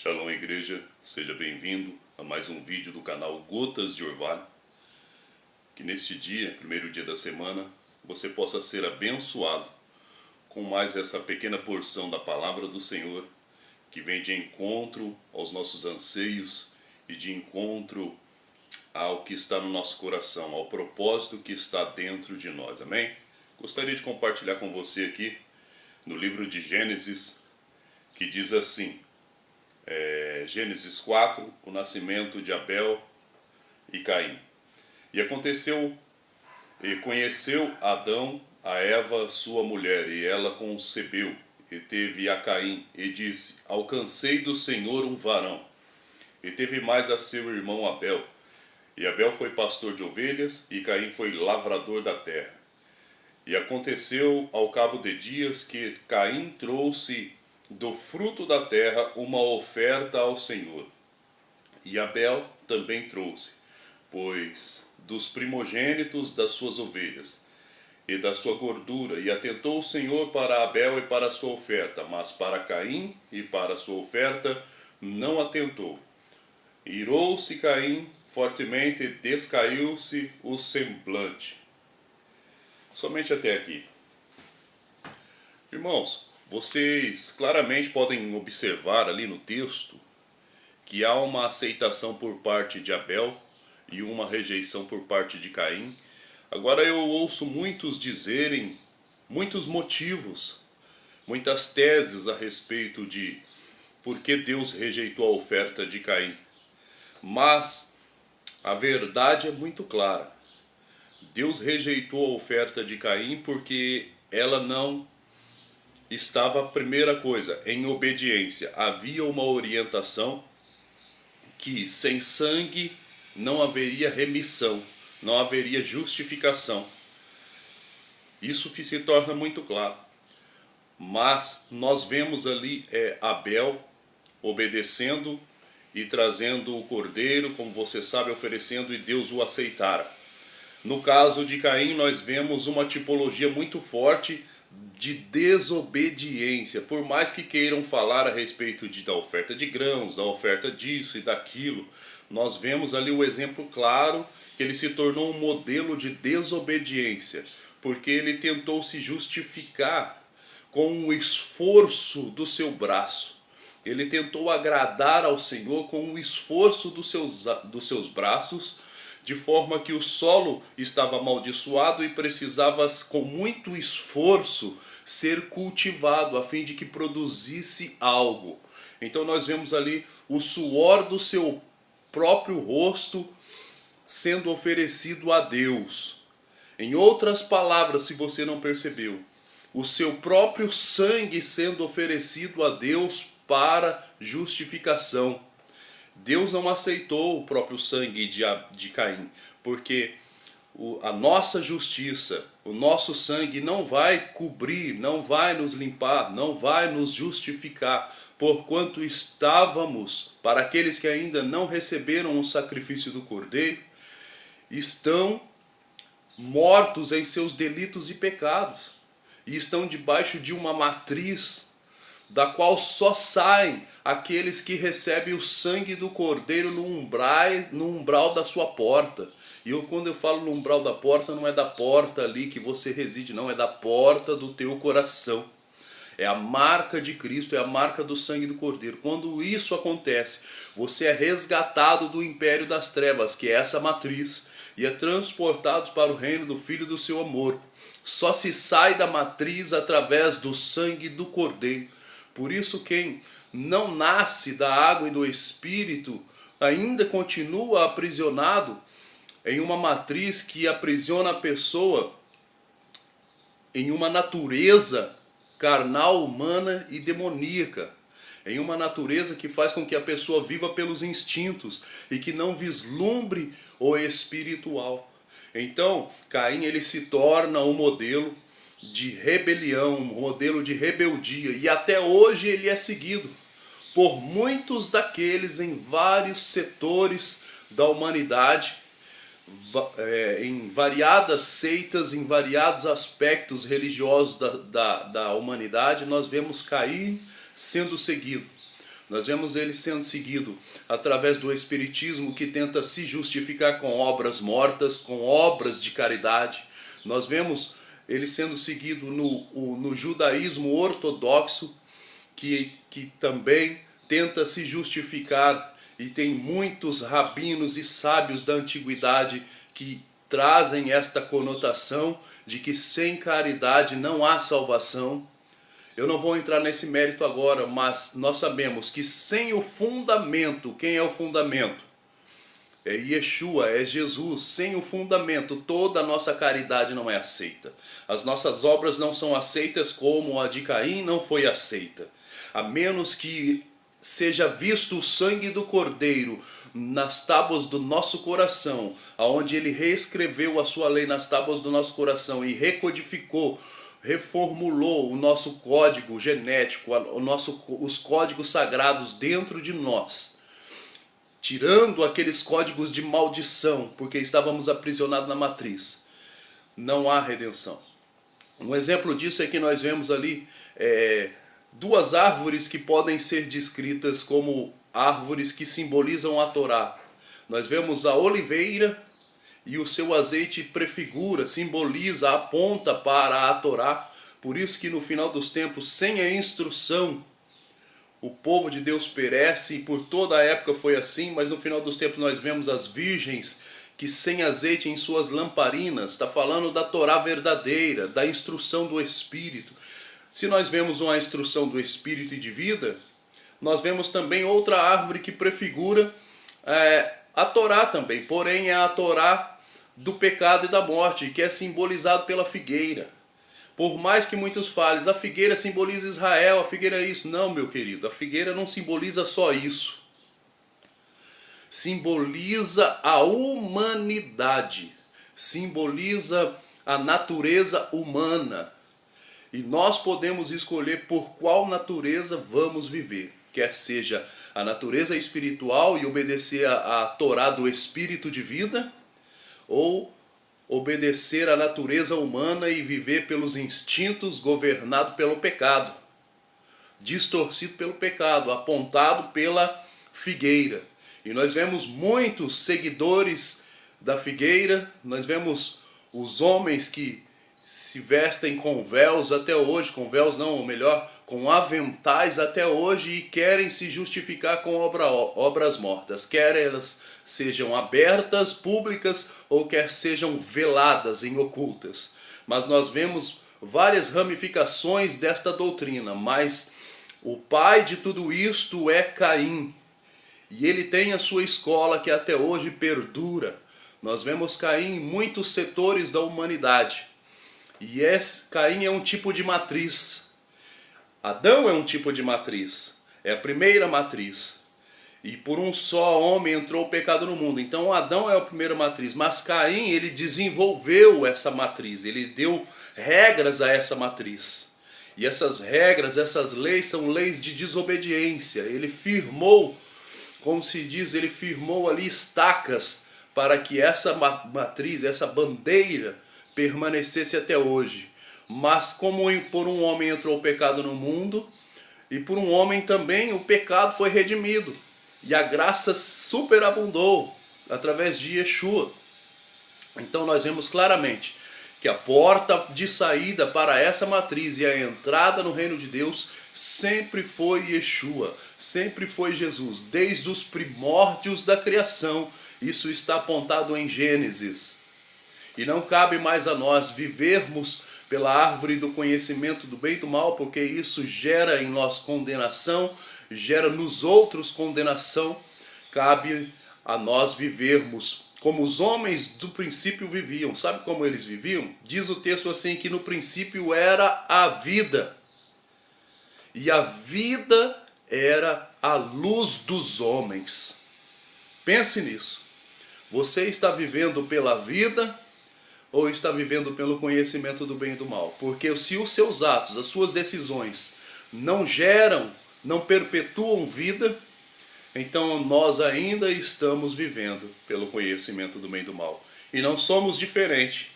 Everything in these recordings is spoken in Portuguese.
Shalom, igreja, seja bem-vindo a mais um vídeo do canal Gotas de Orvalho. Que neste dia, primeiro dia da semana, você possa ser abençoado com mais essa pequena porção da palavra do Senhor, que vem de encontro aos nossos anseios e de encontro ao que está no nosso coração, ao propósito que está dentro de nós, amém? Gostaria de compartilhar com você aqui no livro de Gênesis, que diz assim, Gênesis 4, o nascimento de Abel e Caim. E aconteceu, e conheceu Adão a Eva, sua mulher, e ela concebeu, e teve a Caim, e disse, alcancei do Senhor um varão. E teve mais a seu irmão Abel. E Abel foi pastor de ovelhas, e Caim foi lavrador da terra. E aconteceu ao cabo de dias que Caim trouxe do fruto da terra uma oferta ao Senhor. E Abel também trouxe, pois dos primogênitos das suas ovelhas e da sua gordura, e atentou o Senhor para Abel e para a sua oferta, mas para Caim e para a sua oferta não atentou. Irou-se Caim fortemente e descaiu-se o semblante. Somente até aqui. Irmãos, vocês claramente podem observar ali no texto que há uma aceitação por parte de Abel e uma rejeição por parte de Caim. Agora eu ouço muitos dizerem, muitos motivos, muitas teses a respeito de por que Deus rejeitou a oferta de Caim. Mas a verdade é muito clara. Deus rejeitou a oferta de Caim porque ela não estava, primeira coisa, em obediência. Havia uma orientação que sem sangue não haveria remissão, não haveria justificação. Isso se torna muito claro. Mas nós vemos ali Abel obedecendo e trazendo o cordeiro, como você sabe, oferecendo, e Deus o aceitara. No caso de Caim, nós vemos uma tipologia muito forte de desobediência. Por mais que queiram falar a respeito da oferta de grãos, da oferta disso e daquilo, nós vemos ali o exemplo claro que ele se tornou um modelo de desobediência, porque ele tentou se justificar com o esforço do seu braço. Ele tentou agradar ao Senhor com o esforço dos seus braços, de forma que o solo estava amaldiçoado e precisava, com muito esforço, ser cultivado, a fim de que produzisse algo. Então nós vemos ali o suor do seu próprio rosto sendo oferecido a Deus. Em outras palavras, se você não percebeu, o seu próprio sangue sendo oferecido a Deus para justificação. Deus não aceitou o próprio sangue de Caim, porque a nossa justiça, o nosso sangue não vai cobrir, não vai nos limpar, não vai nos justificar, porquanto estávamos, para aqueles que ainda não receberam o sacrifício do Cordeiro, estão mortos em seus delitos e pecados, e estão debaixo de uma matriz da qual só saem aqueles que recebem o sangue do Cordeiro no umbral da sua porta. E quando eu falo no umbral da porta, não é da porta ali que você reside, não, é da porta do teu coração. É a marca de Cristo, é a marca do sangue do Cordeiro. Quando isso acontece, você é resgatado do império das trevas, que é essa matriz, e é transportado para o reino do Filho do seu amor. Só se sai da matriz através do sangue do Cordeiro. Por isso quem não nasce da água e do Espírito ainda continua aprisionado em uma matriz que aprisiona a pessoa em uma natureza carnal, humana e demoníaca. Em uma natureza que faz com que a pessoa viva pelos instintos e que não vislumbre o espiritual. Então, Caim ele se torna um modelo de rebelião, um modelo de rebeldia, e até hoje ele é seguido por muitos daqueles em vários setores da humanidade, em variadas seitas, em variados aspectos religiosos da humanidade. Nós vemos Caim sendo seguido. Nós vemos ele sendo seguido através do espiritismo, que tenta se justificar com obras mortas, com obras de caridade. Nós vemos ele sendo seguido no judaísmo ortodoxo, que também tenta se justificar, e tem muitos rabinos e sábios da antiguidade que trazem esta conotação de que sem caridade não há salvação. Eu não vou entrar nesse mérito agora, mas nós sabemos que sem o fundamento, quem é o fundamento? É Yeshua, é Jesus. Sem o fundamento, toda a nossa caridade não é aceita. As nossas obras não são aceitas, como a de Caim não foi aceita. A menos que seja visto o sangue do Cordeiro nas tábuas do nosso coração, aonde ele reescreveu a sua lei nas tábuas do nosso coração e recodificou, reformulou o nosso código genético, os códigos sagrados dentro de nós, tirando aqueles códigos de maldição, porque estávamos aprisionados na matriz. Não há redenção. Um exemplo disso é que nós vemos ali duas árvores que podem ser descritas como árvores que simbolizam a Torá. Nós vemos a oliveira, e o seu azeite prefigura, simboliza, aponta para a Torá. Por isso que no final dos tempos, sem a instrução, o povo de Deus perece, e por toda a época foi assim, mas no final dos tempos nós vemos as virgens que sem azeite em suas lamparinas. Está falando da Torá verdadeira, da instrução do Espírito. Se nós vemos uma instrução do Espírito e de vida, nós vemos também outra árvore que prefigura a Torá também, porém é a Torá do pecado e da morte, que é simbolizado pela figueira. Por mais que muitos falem, a figueira simboliza Israel, a figueira é isso. Não, meu querido, a figueira não simboliza só isso. Simboliza a humanidade, simboliza a natureza humana. E nós podemos escolher por qual natureza vamos viver. Quer seja a natureza espiritual e obedecer a Torá do Espírito de vida, ou obedecer à natureza humana e viver pelos instintos, governado pelo pecado, distorcido pelo pecado, apontado pela figueira. E nós vemos muitos seguidores da figueira, nós vemos os homens que se vestem com véus até hoje, com véus não, ou melhor, com aventais até hoje, e querem se justificar com obras mortas, quer elas sejam abertas, públicas, ou quer sejam veladas em ocultas. Mas nós vemos várias ramificações desta doutrina, mas o pai de tudo isto é Caim, e ele tem a sua escola que até hoje perdura. Nós vemos Caim em muitos setores da humanidade. E Caim é um tipo de matriz. Adão é um tipo de matriz. É a primeira matriz. E por um só homem entrou o pecado no mundo. Então Adão é a primeira matriz. Mas Caim, ele desenvolveu essa matriz. Ele deu regras a essa matriz. E essas regras, essas leis são leis de desobediência. Ele firmou, como se diz, ele firmou ali estacas para que essa matriz, essa bandeira, permanecesse até hoje. Mas como por um homem entrou o pecado no mundo, e por um homem também o pecado foi redimido, e a graça superabundou através de Yeshua. Então nós vemos claramente que a porta de saída para essa matriz e a entrada no reino de Deus sempre foi Yeshua, sempre foi Jesus, desde os primórdios da criação. Isso está apontado em Gênesis. E não cabe mais a nós vivermos pela árvore do conhecimento do bem e do mal, porque isso gera em nós condenação, gera nos outros condenação. Cabe a nós vivermos como os homens do princípio viviam. Sabe como eles viviam? Diz o texto assim, que no princípio era a vida. E a vida era a luz dos homens. Pense nisso. Você está vivendo pela vida ou está vivendo pelo conhecimento do bem e do mal? Porque se os seus atos, as suas decisões não geram, não perpetuam vida, então nós ainda estamos vivendo pelo conhecimento do bem e do mal. E não somos diferente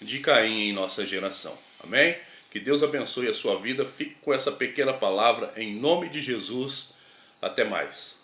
de Caim em nossa geração. Amém? Que Deus abençoe a sua vida. Fique com essa pequena palavra em nome de Jesus. Até mais.